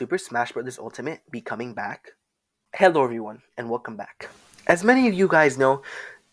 Super Smash Bros. Ultimate be coming back? Hello everyone, and welcome back. As many of you guys know,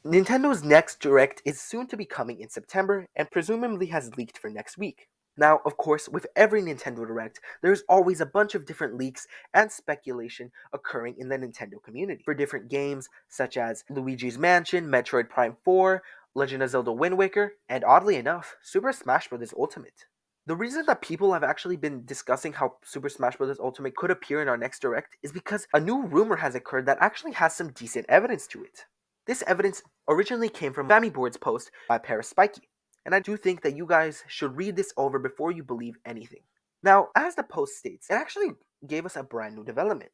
Nintendo's next Direct is soon to be coming in September, and presumably has leaked for next week. Now, of course, with every Nintendo Direct, there's always a bunch of different leaks and speculation occurring in the Nintendo community for different games such as Luigi's Mansion, Metroid Prime 4, Legend of Zelda Wind Waker, and oddly enough, Super Smash Bros. Ultimate. The reason that people have actually been discussing how Super Smash Bros. Ultimate could appear in our next Direct is because a new rumor has occurred that actually has some decent evidence to it. This evidence originally came from Board's post by Paris Spikey, and I do think that you guys should read this over before you believe anything. Now, as the post states, it actually gave us a brand new development.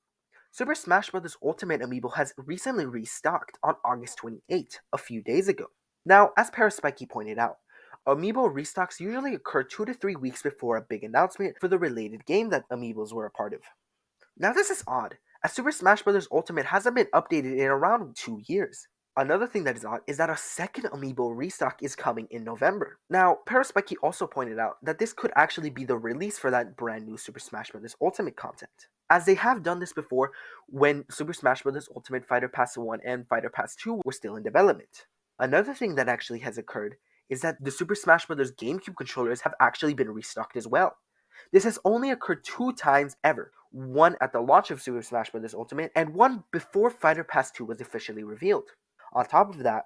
Super Smash Bros. Ultimate Amiibo has recently restocked on August 28, a few days ago. Now, as Paris Spikey pointed out, Amiibo restocks usually occur 2 to 3 weeks before a big announcement for the related game that Amiibos were a part of. Now this is odd, as Super Smash Bros. Ultimate hasn't been updated in around 2 years. Another thing that is odd is that a second Amiibo restock is coming in November. Now, Paris Spikey also pointed out that this could actually be the release for that brand new Super Smash Bros. Ultimate content, as they have done this before when Super Smash Bros. Ultimate Fighter Pass 1 and Fighter Pass 2 were still in development. Another thing that actually has occurred is that the Super Smash Bros. GameCube controllers have actually been restocked as well. This has only occurred 2 times ever, one at the launch of Super Smash Bros. Ultimate, and one before Fighter Pass 2 was officially revealed. On top of that,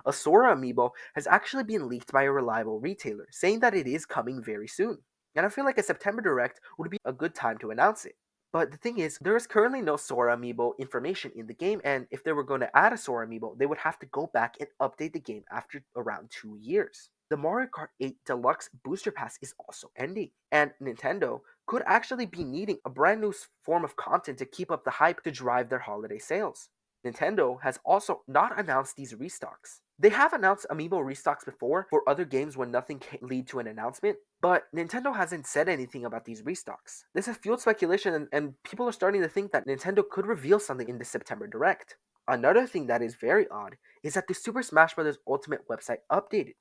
a Sora amiibo has actually been leaked by a reliable retailer, saying that it is coming very soon. And I feel like a September Direct would be a good time to announce it. But the thing is, there is currently no Sora amiibo information in the game, and if they were going to add a Sora amiibo, they would have to go back and update the game after around 2 years. The Mario Kart 8 Deluxe Booster Pass is also ending, and Nintendo could actually be needing a brand new form of content to keep up the hype to drive their holiday sales. Nintendo has also not announced these restocks. They have announced amiibo restocks before for other games when nothing can lead to an announcement, but Nintendo hasn't said anything about these restocks. This has fueled speculation, and people are starting to think that Nintendo could reveal something in the September Direct. Another thing that is very odd is that the Super Smash Bros. Ultimate website updated,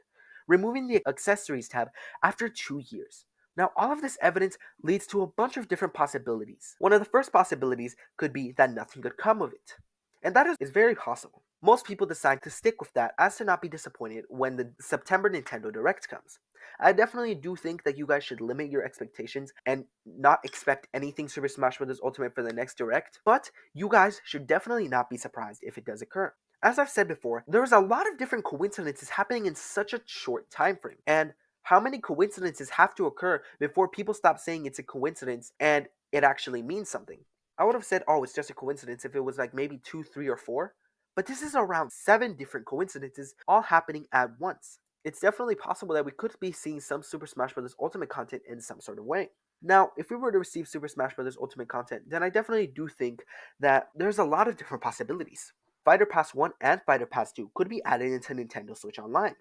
removing the accessories tab after 2 years. Now, all of this evidence leads to a bunch of different possibilities. One of the first possibilities could be that nothing could come of it. And that is very possible. Most people decide to stick with that as to not be disappointed when the September Nintendo Direct comes. I definitely do think that you guys should limit your expectations and not expect anything Super Smash Bros. Ultimate for the next Direct, but you guys should definitely not be surprised if it does occur. As I've said before, there's a lot of different coincidences happening in such a short time frame, and how many coincidences have to occur before people stop saying it's a coincidence and it actually means something? I would have said, oh, it's just a coincidence if it was like maybe 2, 3, or 4. But this is around 7 different coincidences all happening at once. It's definitely possible that we could be seeing some Super Smash Bros. Ultimate content in some sort of way. Now, if we were to receive Super Smash Bros. Ultimate content, then I definitely do think that there's a lot of different possibilities. Fighter Pass 1 and Fighter Pass 2 could be added into Nintendo Switch Online.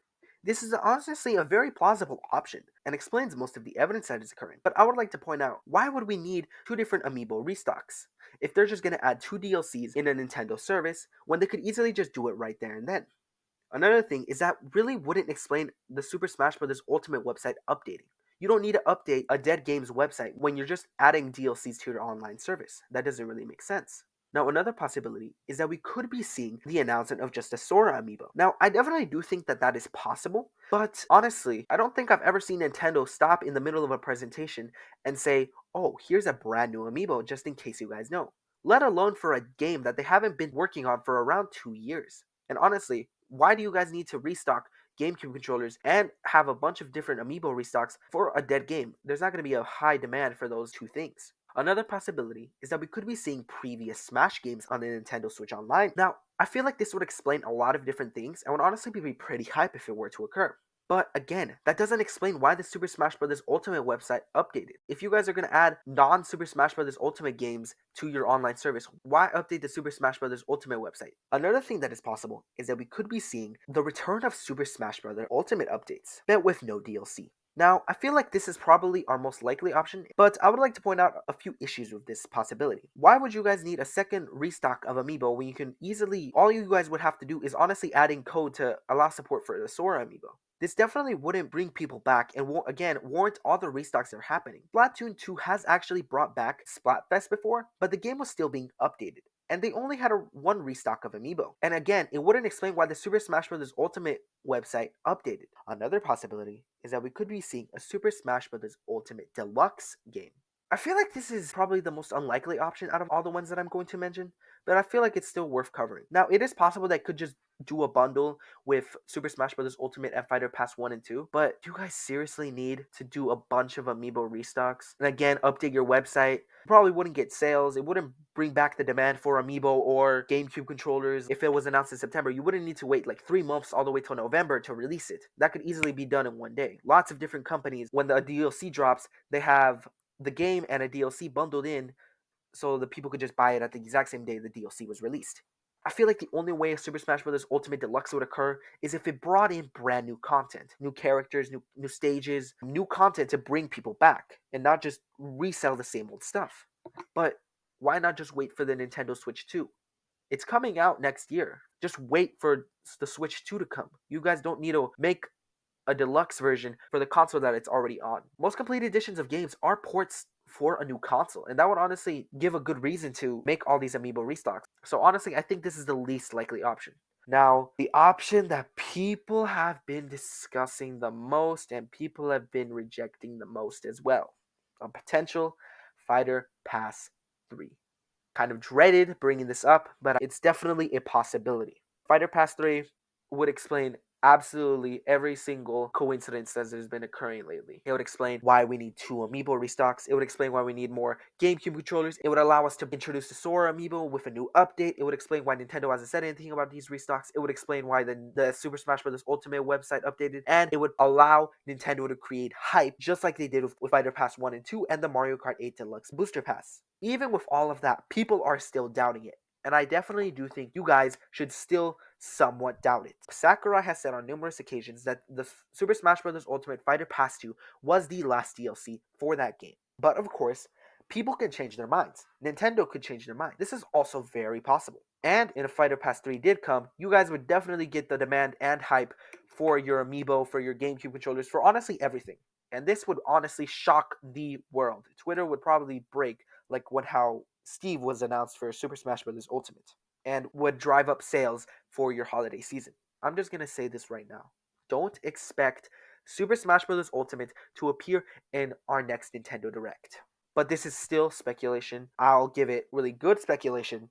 This is honestly a very plausible option and explains most of the evidence that is occurring. But I would like to point out, why would we need 2 different amiibo restocks if they're just going to add 2 DLCs in a Nintendo service when they could easily just do it right there and then? Another thing is that really wouldn't explain the Super Smash Bros. Ultimate website updating. You don't need to update a dead game's website when you're just adding DLCs to your online service. That doesn't really make sense. Now, another possibility is that we could be seeing the announcement of just a Sora amiibo. Now, I definitely do think that that is possible, but honestly, I don't think I've ever seen Nintendo stop in the middle of a presentation and say, oh, here's a brand new amiibo, just in case you guys know. Let alone for a game that they haven't been working on for around 2 years. And honestly, why do you guys need to restock GameCube controllers and have a bunch of different amiibo restocks for a dead game? There's not going to be a high demand for those 2 things. Another possibility is that we could be seeing previous Smash games on the Nintendo Switch Online. Now, I feel like this would explain a lot of different things and would honestly be pretty hype if it were to occur. But again, that doesn't explain why the Super Smash Bros. Ultimate website updated. If you guys are going to add non-Super Smash Bros. Ultimate games to your online service, why update the Super Smash Bros. Ultimate website? Another thing that is possible is that we could be seeing the return of Super Smash Bros. Ultimate updates, but with no DLC. Now, I feel like this is probably our most likely option, but I would like to point out a few issues with this possibility. Why would you guys need a second restock of Amiibo when you can easily, all you guys would have to do is honestly adding code to allow support for the Sora Amiibo? This definitely wouldn't bring people back and won't again warrant all the restocks that are happening. Splatoon 2 has actually brought back Splatfest before, but the game was still being updated. And they only had one restock of Amiibo. And again, it wouldn't explain why the Super Smash Bros. Ultimate website updated. Another possibility is that we could be seeing a Super Smash Bros. Ultimate Deluxe game. I feel like this is probably the most unlikely option out of all the ones that I'm going to mention, but I feel like it's still worth covering. Now, it is possible that I could just do a bundle with Super Smash Bros. Ultimate and Fighter Pass 1 and 2, but do you guys seriously need to do a bunch of Amiibo restocks? And again, update your website. Probably wouldn't get sales. It wouldn't bring back the demand for Amiibo or GameCube controllers. If it was announced in September, you wouldn't need to wait like 3 months all the way till November to release it. That could easily be done in one day. Lots of different companies, when the DLC drops, they have the game and a DLC bundled in so the people could just buy it at the exact same day the DLC was released. I feel like the only way a Super Smash Bros. Ultimate Deluxe would occur is if it brought in brand new content, new characters, new stages, new content to bring people back, and not just resell the same old stuff. But why not just wait for the Nintendo Switch 2? It's coming out next year. Just wait for the Switch 2 to come. You guys don't need to make a deluxe version for the console that it's already on. Most complete editions of games are ports for a new console, and that would honestly give a good reason to make all these Amiibo restocks. So honestly, I think this is the least likely option. Now, the option that people have been discussing the most and people have been rejecting the most as well, a potential Fighter Pass 3. Kind of dreaded bringing this up, but it's definitely a possibility. Fighter Pass 3 would explain absolutely every single coincidence that has been occurring lately. It would explain why we need 2 Amiibo restocks. It would explain why we need more GameCube controllers. It would allow us to introduce the Sora Amiibo with a new update. It would explain why Nintendo hasn't said anything about these restocks. It would explain why the Super Smash Bros. Ultimate website updated. And it would allow Nintendo to create hype just like they did with Fighter Pass 1 and 2 and the Mario Kart 8 Deluxe Booster Pass. Even with all of that, people are still doubting it. And I definitely do think you guys should still somewhat doubt it. Sakurai has said on numerous occasions that the Super Smash Bros. Ultimate Fighter Pass 2 was the last DLC for that game. But of course, people can change their minds. Nintendo could change their mind. This is also very possible. And if Fighter Pass 3 did come, you guys would definitely get the demand and hype for your Amiibo, for your GameCube controllers, for honestly everything. And this would honestly shock the world. Twitter would probably break like how Steve was announced for Super Smash Bros. Ultimate and would drive up sales for your holiday season. I'm just going to say this right now. Don't expect Super Smash Bros. Ultimate to appear in our next Nintendo Direct. But this is still speculation. I'll give it really good speculation,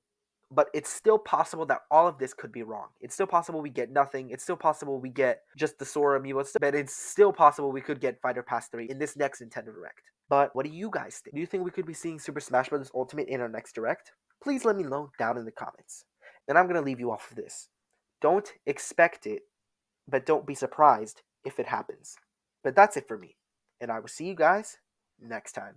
but it's still possible that all of this could be wrong. It's still possible we get nothing. It's still possible we get just the Sora Amiibo, but it's still possible we could get Fighter Pass 3 in this next Nintendo Direct. But what do you guys think? Do you think we could be seeing Super Smash Bros. Ultimate in our next Direct? Please let me know down in the comments. And I'm going to leave you off of this. Don't expect it, but don't be surprised if it happens. But that's it for me. And I will see you guys next time.